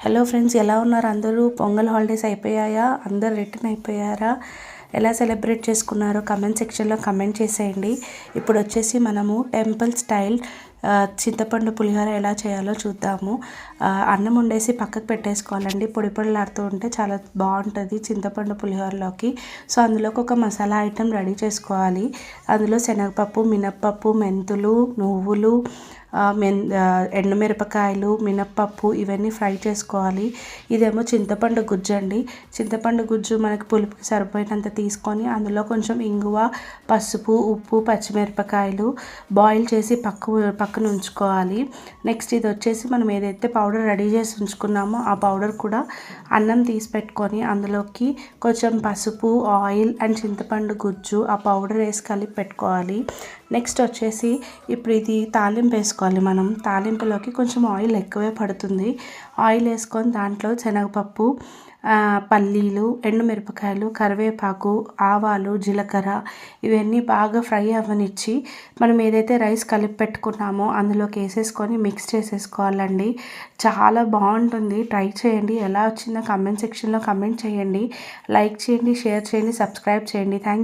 Hello friends, ఎలా ఉన్నారు అందరూ? పొంగల్ హాలిడేస్ అయిపోయాయా? అందరు రిటర్న్ అయిపోయారా? ఎలా సెలబ్రేట్ చేసుకున్నారో కమెంట్ సెక్షన్లో కమెంట్ చేసేయండి. ఇప్పుడు వచ్చేసి మనము టెంపుల్ స్టైల్ చింతపండు పులిహోర ఎలా చేయాలో చూద్దాము. అన్నం వండేసి పక్కకు పెట్టేసుకోవాలండి. పొడి పొడిలాడుతూ ఉంటే చాలా బాగుంటుంది చింతపండు పులిహోరలోకి. సో అందులోకి ఒక మసాలా ఐటెం రెడీ చేసుకోవాలి. అందులో శనగపప్పు, మినప్పప్పు, మెంతులు, నువ్వులు, ఎండుమిరపకాయలు, మినప్పప్పు ఇవన్నీ ఫ్రై చేసుకోవాలి. ఇదేమో చింతపండు గుజ్జు అండి. చింతపండు గుజ్జు మనకి పులుపుకి సరిపోయినంత తీసుకొని అందులో కొంచెం ఇంగువ, పసుపు, ఉప్పు, పచ్చిమిరపకాయలు బాయిల్ చేసి పక్కన ఉంచుకోవాలి. నెక్స్ట్ ఇది వచ్చేసి మనం ఏదైతే పౌడర్ రెడీ చేసి ఉంచుకున్నామో ఆ పౌడర్ కూడా అన్నం తీసి పెట్టుకొని అందులోకి కొంచెం పసుపు, ఆయిల్ అండ్ చింతపండు గుజ్జు ఆ పౌడర్ వేసి కలిపి పెట్టుకోవాలి. నెక్స్ట్ వచ్చేసి ఇప్పుడు ఇది తాలింపు వేసుకోవాలి. మనం తాలింపులోకి కొంచెం ఆయిల్ ఎక్కువే పడుతుంది. ఆయిల్ వేసుకొని దాంట్లో శనగపప్పు, పల్లీలు, ఎండుమిరపకాయలు, కరివేపాకు, ఆవాలు, జీలకర్ర ఇవన్నీ బాగా ఫ్రై అవ్వనిచ్చి మనం ఏదైతే రైస్ కలిపి పెట్టుకున్నామో అందులోకి వేసేసుకొని మిక్స్ చేసేసుకోవాలండి. చాలా బాగుంటుంది. ట్రై చేయండి. ఎలా వచ్చిందో కమెంట్ సెక్షన్లో కమెంట్ చేయండి. లైక్ చేయండి, షేర్ చేయండి, సబ్స్క్రైబ్ చేయండి. Thank you.